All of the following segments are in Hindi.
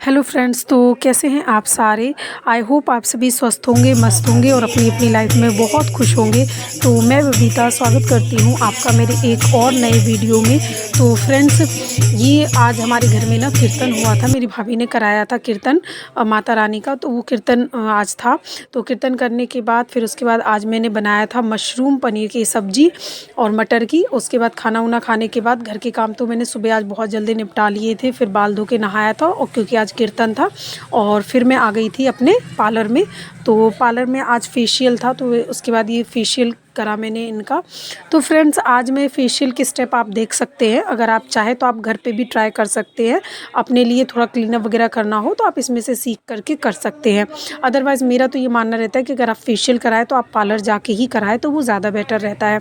हेलो फ्रेंड्स, तो कैसे हैं आप सारे। आई होप आप सभी स्वस्थ होंगे, मस्त होंगे और अपनी अपनी लाइफ में बहुत खुश होंगे। तो मैं बबीता स्वागत करती हूँ आपका मेरे एक और नए वीडियो में। तो फ्रेंड्स, ये आज हमारे घर में ना कीर्तन हुआ था। मेरी भाभी ने कराया था कीर्तन माता रानी का। तो वो कीर्तन आज था। तो कीर्तन करने के बाद फिर उसके बाद आज मैंने बनाया था मशरूम पनीर की सब्ज़ी और मटर की। उसके बाद खाना वाना खाने के बाद घर के काम तो मैंने सुबह आज बहुत जल्दी निपटा लिए थे। फिर बाल धो के नहाया था और क्योंकि आज कीर्तन था। और फिर मैं आ गई थी अपने पार्लर में। तो पार्लर में आज फेशियल था, तो उसके बाद ये फेशियल करा मैंने इनका। तो फ्रेंड्स, आज मैं फेशियल के स्टेप आप देख सकते हैं। अगर आप चाहें तो आप घर पे भी ट्राई कर सकते हैं। अपने लिए थोड़ा क्लीनअप वगैरह करना हो तो आप इसमें से सीख करके कर सकते हैं। अदरवाइज़ मेरा तो ये मानना रहता है कि अगर आप फेशियल कराएं तो आप पार्लर जाके ही कराएं तो वो ज़्यादा बेटर रहता है।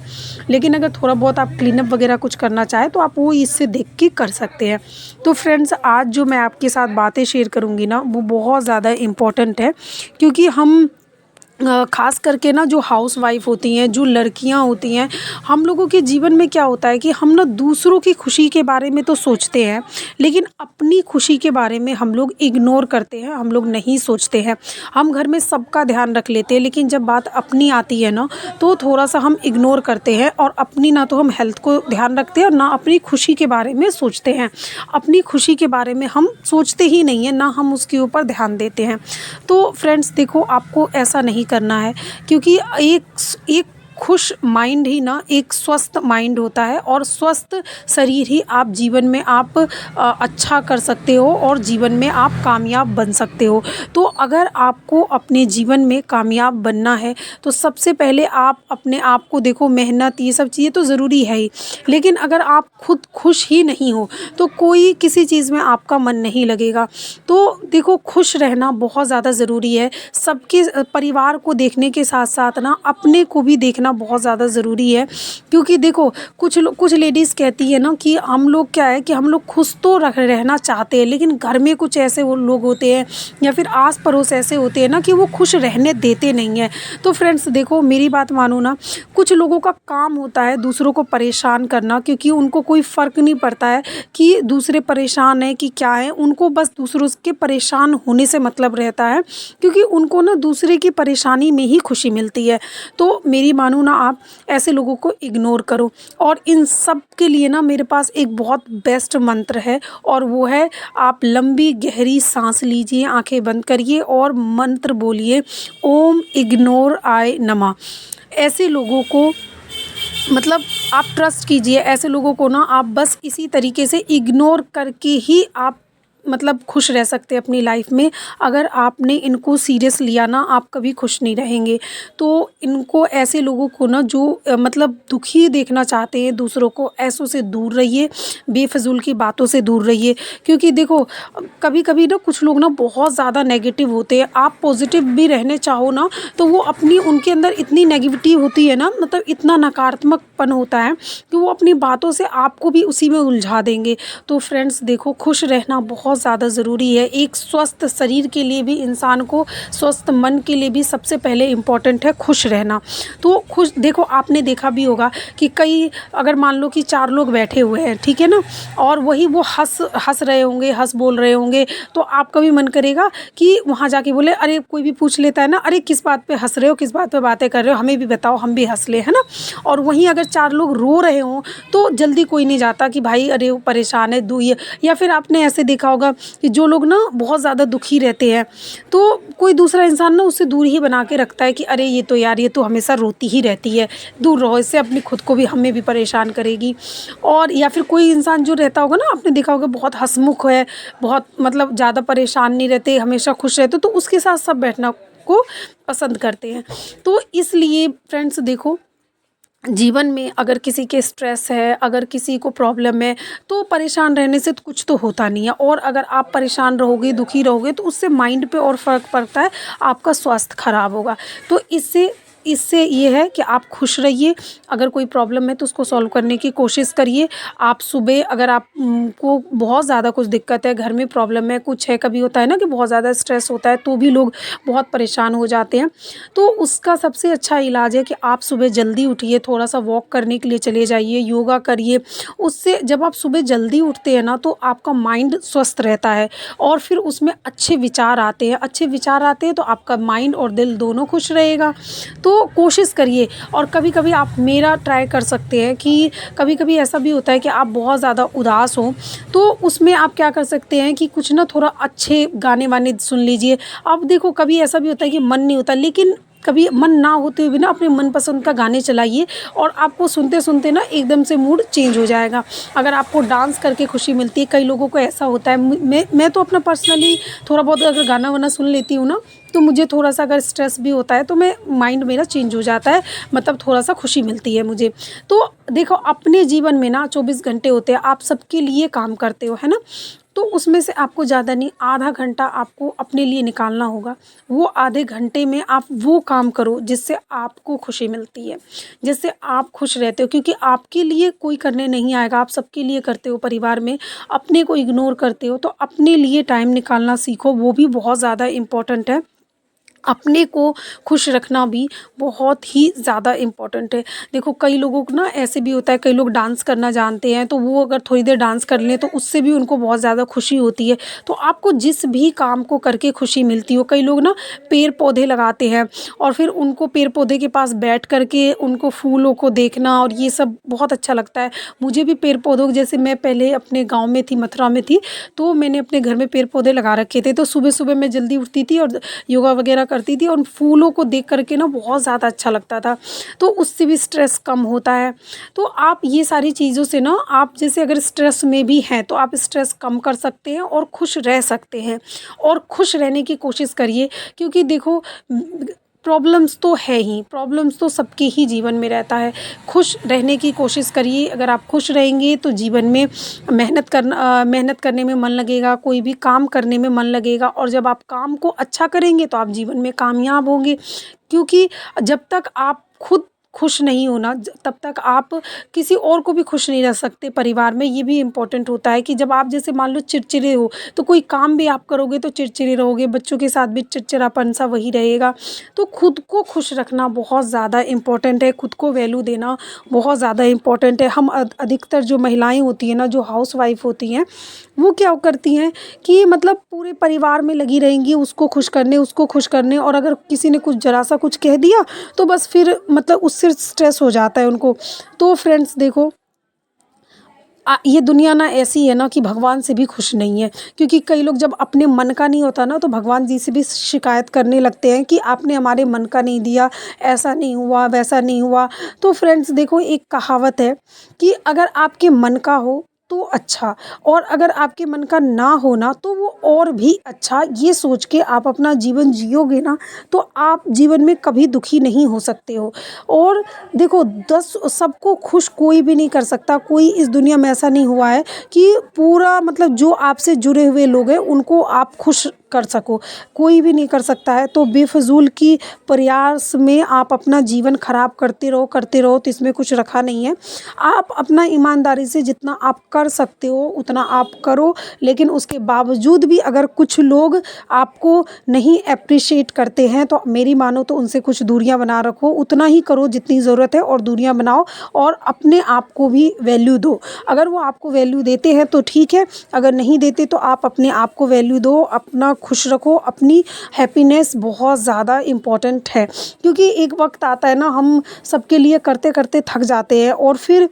लेकिन अगर थोड़ा बहुत आप क्लीनअप वगैरह कुछ करना चाहें तो आप वो इससे देख के कर सकते हैं। तो फ्रेंड्स, आज जो मैं आपके साथ बातें शेयर करूँगी ना, वो बहुत ज़्यादा इम्पॉर्टेंट है। क्योंकि हम ख़ास करके ना जो हाउसवाइफ़ होती हैं, जो लड़कियां होती हैं, हम लोगों के जीवन में क्या होता है कि हम ना दूसरों की खुशी के बारे में तो सोचते हैं, लेकिन अपनी खुशी के बारे में हम लोग इग्नोर करते हैं, हम लोग नहीं सोचते हैं। हम घर में सबका ध्यान रख लेते हैं, लेकिन जब बात अपनी आती है ना, तो थोड़ा सा हम इग्नोर करते हैं। और अपनी ना तो हम हेल्थ को ध्यान रखते हैं और ना अपनी खुशी के बारे में सोचते हैं। अपनी खुशी के बारे में हम सोचते ही नहीं हैं, ना हम उसके ऊपर ध्यान देते हैं। तो फ्रेंड्स देखो, आपको ऐसा नहीं करना है। क्योंकि एक खुश माइंड ही ना एक स्वस्थ माइंड होता है, और स्वस्थ शरीर ही आप जीवन में आप अच्छा कर सकते हो और जीवन में आप कामयाब बन सकते हो। तो अगर आपको अपने जीवन में कामयाब बनना है तो सबसे पहले आप अपने आप को देखो। मेहनत ये सब चीज़ें तो ज़रूरी है ही, लेकिन अगर आप खुद खुश ही नहीं हो तो कोई किसी चीज़ में आपका मन नहीं लगेगा। तो देखो, खुश रहना बहुत ज़्यादा ज़रूरी है। सबके परिवार को देखने के साथ साथ ना अपने को भी देखना बहुत ज़्यादा ज़रूरी है। क्योंकि देखो, कुछ लेडीज़ कहती है ना कि हम लोग क्या है कि हम लोग खुश तो रहना चाहते हैं, लेकिन घर में कुछ ऐसे वो लोग होते हैं या फिर आस पड़ोस ऐसे होते हैं ना कि वो खुश रहने देते नहीं हैं। तो फ्रेंड्स देखो, मेरी बात मानो ना, कुछ लोगों का काम होता है दूसरों को परेशान करना, क्योंकि उनको कोई फ़र्क नहीं पड़ता है कि दूसरे परेशान हैं कि क्या है। उनको बस दूसरों के परेशान होने से मतलब रहता है, क्योंकि उनको ना दूसरे की परेशानी में ही खुशी मिलती है। तो मेरी मानो ना, आप ऐसे लोगों को इग्नोर करो। और इन सब के लिए ना मेरे पास एक बहुत बेस्ट मंत्र है, और वो है, आप लंबी गहरी सांस लीजिए, आंखें बंद करिए और मंत्र बोलिए, ओम इग्नोर आई नमः। ऐसे लोगों को मतलब आप ट्रस्ट कीजिए। ऐसे लोगों को ना आप बस इसी तरीके से इग्नोर करके ही आप मतलब खुश रह सकते हैं अपनी लाइफ में। अगर आपने इनको सीरियस लिया ना, आप कभी खुश नहीं रहेंगे। तो इनको, ऐसे लोगों को ना जो मतलब दुखी देखना चाहते हैं दूसरों को, ऐसों से दूर रहिए, बेफजूल की बातों से दूर रहिए। क्योंकि देखो, कभी कभी ना कुछ लोग ना बहुत ज़्यादा नेगेटिव होते हैं। आप पॉजिटिव भी रहने चाहो ना, तो वो अपनी, उनके अंदर इतनी नेगेटिविटी होती है ना, मतलब इतना नकारात्मकपन होता है कि वो अपनी बातों से आपको भी उसी में उलझा देंगे। तो फ्रेंड्स देखो, खुश रहना बहुत ज़्यादा ज़रूरी है। एक स्वस्थ शरीर के लिए भी, इंसान को स्वस्थ मन के लिए भी सबसे पहले इम्पॉर्टेंट है खुश रहना। तो खुश देखो, आपने देखा भी होगा कि कई, अगर मान लो कि 4 लोग बैठे हुए हैं, ठीक है ना, और वही वो हंस रहे होंगे, हंस बोल रहे होंगे, तो आपका भी मन करेगा कि वहाँ जाके बोले, अरे कोई भी पूछ लेता है ना, अरे किस बात पे हंस रहे हो, किस बात पे बातें कर रहे हो, हमें भी बताओ, हम भी हंस ले, है ना। और वहीं अगर 4 लोग रो रहे हों तो जल्दी कोई नहीं जाता कि भाई अरे वो परेशान है, या फिर आपने ऐसे देखा होगा कि जो लोग ना बहुत ज़्यादा दुखी रहते हैं, तो कोई दूसरा इंसान ना उससे दूर ही बना के रखता है कि अरे ये तो यार, ये तो हमेशा रोती ही रहती है, दूर रहो इससे, अपनी खुद को भी, हमें भी परेशान करेगी। और या फिर कोई इंसान जो रहता होगा ना, आपने देखा होगा बहुत हंसमुख है, बहुत मतलब ज़्यादा परेशान नहीं रहते, हमेशा खुश रहते, तो उसके साथ सब बैठना को पसंद करते हैं। तो इसलिए फ्रेंड्स देखो, जीवन में अगर किसी के स्ट्रेस है, अगर किसी को प्रॉब्लम है, तो परेशान रहने से तो कुछ तो होता नहीं है। और अगर आप परेशान रहोगे, दुखी रहोगे, तो उससे माइंड पे और फ़र्क पड़ता है, आपका स्वास्थ्य ख़राब होगा। तो इससे इससे ये है कि आप खुश रहिए। अगर कोई प्रॉब्लम है तो उसको सॉल्व करने की कोशिश करिए। आप सुबह अगर आप को बहुत ज़्यादा कुछ दिक्कत है, घर में प्रॉब्लम है, कुछ है, कभी होता है ना कि बहुत ज़्यादा स्ट्रेस होता है तो भी लोग बहुत परेशान हो जाते हैं। तो उसका सबसे अच्छा इलाज है कि आप सुबह जल्दी उठिए, थोड़ा-सा वॉक करने के लिए चले जाइए, योगा करिए। उससे जब आप सुबह जल्दी उठते हैं ना तो आपका माइंड स्वस्थ रहता है और फिर उसमें अच्छे विचार आते हैं। अच्छे विचार आते हैं तो आपका माइंड और दिल दोनों खुश रहेगा। तो कोशिश करिए। और कभी-कभी आप मेरा ट्राई कर सकते हैं कि कभी-कभी ऐसा भी होता है कि आप बहुत ज़्यादा उदास हो, तो उसमें आप क्या कर सकते हैं कि कुछ ना थोड़ा अच्छे गाने-वाने सुन लीजिए। अब देखो कभी ऐसा भी होता है कि मन नहीं होता, लेकिन कभी मन ना होते हुए भी ना अपने मनपसंद का गाने चलाइए और आपको सुनते-सुनते ना एकदम से मूड चेंज हो जाएगा। अगर आपको डांस करके खुशी मिलती है, कई लोगों को ऐसा होता है, मैं तो अपना पर्सनली थोड़ा बहुत अगर गाना-वाना सुन लेती हूँ ना, तो मुझे थोड़ा-सा अगर स्ट्रेस भी होता है तो मैं माइंड मेरा चेंज हो जाता है, मतलब थोड़ा-सा खुशी मिलती है मुझे। तो देखो अपने जीवन में ना 24 घंटे होते हैं, आप सबके लिए काम करते हो, है ना? तो उसमें से आपको ज़्यादा नहीं, आधा घंटा आपको अपने लिए निकालना होगा। वो आधे घंटे में आप वो काम करो जिससे आपको खुशी मिलती है, जिससे आप खुश रहते हो, क्योंकि आपके लिए कोई करने नहीं आएगा, आप सबके लिए करते हो परिवार में, अपने को इग्नोर करते हो। तो अपने लिए टाइम निकालना सीखो, वो भी बहुत ज़्यादा इम्पोर्टेंट है। अपने को खुश रखना भी बहुत ही ज़्यादा इम्पोर्टेंट है। देखो कई लोगों को ना ऐसे भी होता है, कई लोग डांस करना जानते हैं तो वो अगर थोड़ी देर डांस कर लें तो उससे भी उनको बहुत ज़्यादा खुशी होती है। तो आपको जिस भी काम को करके खुशी मिलती हो, कई लोग ना पेड़-पौधे लगाते हैं और फिर उनको पेड़-पौधे के पास बैठ कर के उनको फूलों को देखना और ये सब बहुत अच्छा लगता है। मुझे भी पेड़-पौधों जैसे मैं पहले अपने गाँव में थी, मथुरा में थी, तो मैंने अपने घर में पेड़-पौधे लगा रखे थे। तो सुबह-सुबह मैं जल्दी उठती थी और योगा वगैरह करती थी और उन फूलों को देख कर के ना बहुत ज़्यादा अच्छा लगता था। तो उससे भी स्ट्रेस कम होता है। तो आप ये सारी चीज़ों से ना आप जैसे अगर स्ट्रेस में भी हैं तो आप स्ट्रेस कम कर सकते हैं और खुश रह सकते हैं और खुश रहने की कोशिश करिए, क्योंकि देखो प्रॉब्लम्स तो है ही, प्रॉब्लम्स तो सबके ही जीवन में रहता है। खुश रहने की कोशिश करिए। अगर आप खुश रहेंगे तो जीवन में मेहनत करने में मन लगेगा, कोई भी काम करने में मन लगेगा और जब आप काम को अच्छा करेंगे तो आप जीवन में कामयाब होंगे। क्योंकि जब तक आप खुद खुश नहीं हो ना, तब तक आप किसी और को भी खुश नहीं रख सकते परिवार में। ये भी इम्पोर्टेंट होता है कि जब आप जैसे मान लो चिड़चिड़े हो तो कोई काम भी आप करोगे तो चिड़चिड़े रहोगे, बच्चों के साथ भी चिड़चिड़ापन सा वही रहेगा। तो खुद को खुश रखना बहुत ज़्यादा इम्पोर्टेंट है, खुद को वैल्यू देना बहुत ज़्यादा इम्पोर्टेंट है। हम अधिकतर जो महिलाएँ होती हैं ना, जो हाउसवाइफ़ होती हैं, वो क्या करती हैं कि मतलब पूरे परिवार में लगी रहेंगी उसको खुश करने और अगर किसी ने कुछ ज़रा-सा कुछ कह दिया तो बस फिर मतलब उससे स्ट्रेस हो जाता है उनको। तो फ्रेंड्स देखो ये दुनिया ना ऐसी है ना कि भगवान से भी खुश नहीं है, क्योंकि कई लोग जब अपने मन का नहीं होता ना तो भगवान जी से भी शिकायत करने लगते हैं कि आपने हमारे मन का नहीं दिया, ऐसा नहीं हुआ, वैसा नहीं हुआ। तो फ्रेंड्स देखो एक कहावत है कि अगर आपके मन का हो तो अच्छा और अगर आपके मन का ना हो ना तो वो और भी अच्छा। ये सोच के आप अपना जीवन जियोगे ना तो आप जीवन में कभी दुखी नहीं हो सकते हो। और देखो 10 सबको खुश कोई भी नहीं कर सकता। कोई इस दुनिया में ऐसा नहीं हुआ है कि पूरा मतलब जो आपसे जुड़े हुए लोग हैं उनको आप खुश कर सको, कोई भी नहीं कर सकता है। तो बेफिजूल की प्रयास में आप अपना जीवन खराब करते रहो तो इसमें कुछ रखा नहीं है। आप अपना ईमानदारी से जितना आप कर सकते हो उतना आप करो, लेकिन उसके बावजूद भी अगर कुछ लोग आपको नहीं एप्रिशिएट करते हैं तो मेरी मानो तो उनसे कुछ दूरियां बना रखो। उतना ही करो जितनी ज़रूरत है और दूरियां बनाओ और अपने आप को भी वैल्यू दो। अगर वो आपको वैल्यू देते हैं तो ठीक है, अगर नहीं देते तो आप अपने आप को वैल्यू दो, अपना खुश रखो। अपनी हैप्पीनेस बहुत ज़्यादा इम्पॉर्टेंट है, क्योंकि एक वक्त आता है ना हम सबके लिए करते करते थक जाते हैं और फिर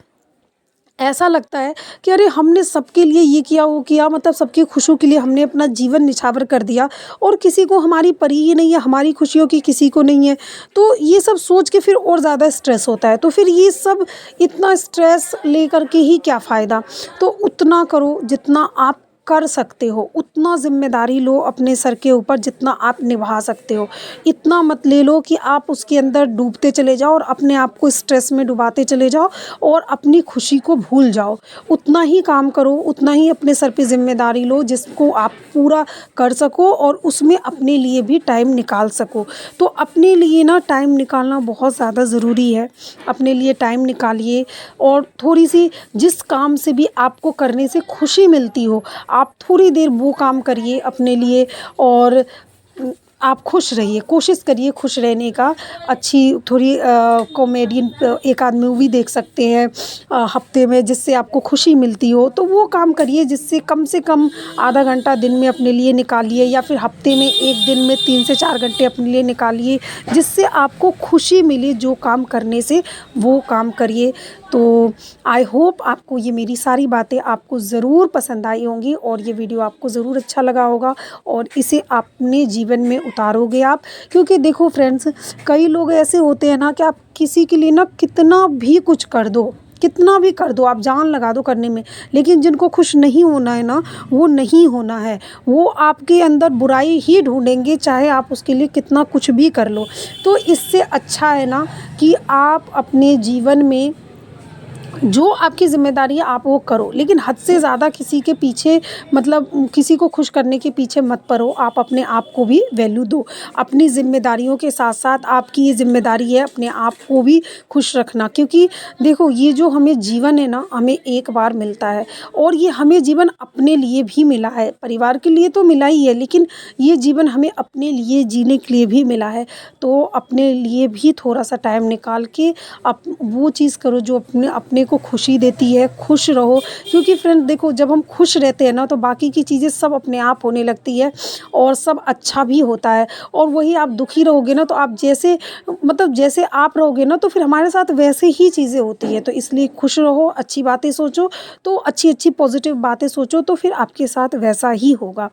ऐसा लगता है कि अरे हमने सबके लिए ये किया वो किया, मतलब सबकी खुशियों के लिए हमने अपना जीवन निछावर कर दिया और किसी को हमारी परी ही नहीं है, हमारी खुशियों की किसी को नहीं है। तो ये सब सोच के फिर और ज़्यादा स्ट्रेस होता है। तो फिर ये सब इतना स्ट्रेस लेकर के ही क्या फ़ायदा। तो उतना करो जितना आप कर सकते हो, उतना ज़िम्मेदारी लो अपने सर के ऊपर जितना आप निभा सकते हो। इतना मत ले लो कि आप उसके अंदर डूबते चले जाओ और अपने आप को स्ट्रेस में डुबाते चले जाओ और अपनी खुशी को भूल जाओ। उतना ही काम करो, उतना ही अपने सर पे ज़िम्मेदारी लो जिसको आप पूरा कर सको और उसमें अपने लिए भी टाइम निकाल सको। तो अपने लिए ना टाइम निकालना बहुत ज़्यादा ज़रूरी है। अपने लिए टाइम निकालिए और थोड़ी-सी जिस काम से भी आपको करने से खुशी मिलती हो, आप थोड़ी देर वो काम करिए अपने लिए और आप खुश रहिए, कोशिश करिए खुश रहने का। अच्छी थोड़ी कॉमेडियन एक आध मूवी देख सकते हैं हफ्ते में जिससे आपको खुशी मिलती हो, तो वो काम करिए जिससे कम से कम आधा घंटा दिन में अपने लिए निकालिए या फिर हफ्ते में एक दिन में 3 से 4 घंटे अपने लिए निकालिए जिससे आपको खुशी मिले। जो काम करने से वो काम करिए। तो आई होप आपको ये मेरी सारी बातें आपको ज़रूर पसंद आई होंगी और ये वीडियो आपको ज़रूर अच्छा लगा होगा और इसे अपने जीवन में उतारोगे आप। क्योंकि देखो फ्रेंड्स, कई लोग ऐसे होते हैं ना कि आप किसी के लिए ना कितना भी कुछ कर दो, कितना भी कर दो, आप जान लगा दो करने में, लेकिन जिनको खुश नहीं होना है ना, वो नहीं होना है। वो आपके अंदर बुराई ही ढूँढेंगे, चाहे आप उसके लिए कितना कुछ भी कर लो। तो इससे अच्छा है ना कि आप अपने जीवन में जो आपकी ज़िम्मेदारी है आप वो करो, लेकिन हद से ज़्यादा किसी के पीछे मतलब किसी को खुश करने के पीछे मत पड़ो। आप अपने आप को भी वैल्यू दो। अपनी ज़िम्मेदारियों के साथ-साथ आपकी ये ज़िम्मेदारी है अपने आप को भी खुश रखना। क्योंकि देखो, ये जो हमें जीवन है ना, हमें एक बार मिलता है और ये हमें जीवन अपने लिए भी मिला है। परिवार के लिए तो मिला ही है, लेकिन ये जीवन हमें अपने लिए जीने के लिए भी मिला है। तो अपने लिए भी थोड़ा-सा टाइम निकाल के वो चीज़ करो जो अपने को खुशी देती है। खुश रहो, क्योंकि फ्रेंड देखो, जब हम खुश रहते हैं ना तो बाकी की चीज़ें सब अपने आप होने लगती है और सब अच्छा भी होता है। और वही आप दुखी रहोगे ना तो आप जैसे मतलब जैसे आप रहोगे ना तो फिर हमारे साथ वैसे ही चीज़ें होती हैं। तो इसलिए खुश रहो, अच्छी बातें सोचो, तो अच्छी-अच्छी पॉज़िटिव बातें सोचो तो फिर आपके साथ वैसा ही होगा।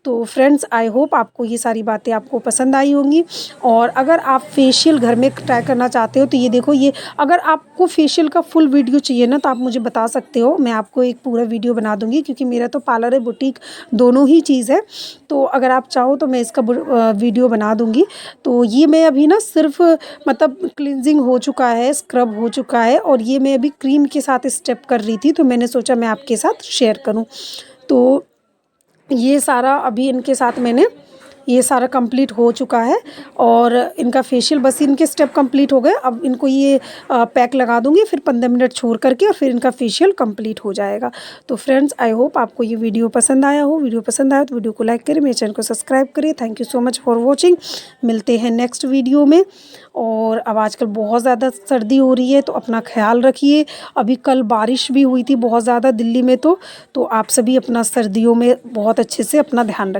तो फ्रेंड्स, आई होप आपको ये सारी बातें आपको पसंद आई होंगी। और अगर आप फेशियल घर में ट्राई करना चाहते हो तो ये देखो, ये अगर आपको फेशियल का फुल वीडियो चाहिए ना तो आप मुझे बता सकते हो, मैं आपको एक पूरा वीडियो बना दूँगी। क्योंकि मेरा तो पार्लर है, बुटीक दोनों ही चीज़ है। तो अगर आप चाहो तो मैं इसका वीडियो बना दूँगी। तो ये मैं अभी ना सिर्फ़ मतलब क्लींजिंग हो चुका है, स्क्रब हो चुका है और ये मैं अभी क्रीम के साथ स्टेप कर रही थी, तो मैंने सोचा मैं आपके साथ शेयर करूँ। तो ये सारा अभी इनके साथ मैंने ये सारा कंप्लीट हो चुका है और इनका फेशियल बस इनके स्टेप कंप्लीट हो गए। अब इनको ये पैक लगा दूँगी, फिर 15 मिनट छोड़ करके और फिर इनका फेशियल कंप्लीट हो जाएगा। तो फ्रेंड्स, आई होप आपको ये वीडियो पसंद आया हो। वीडियो पसंद आया तो वीडियो को लाइक करें, मेरे चैनल को सब्सक्राइब करिए। Thank you so much for watching. मिलते हैं नेक्स्ट वीडियो में। और अब आजकल बहुत ज़्यादा सर्दी हो रही है तो अपना ख्याल रखिए। अभी कल बारिश भी हुई थी बहुत ज़्यादा दिल्ली में, तो आप सभी अपना सर्दियों में बहुत अच्छे से अपना ध्यान रखें।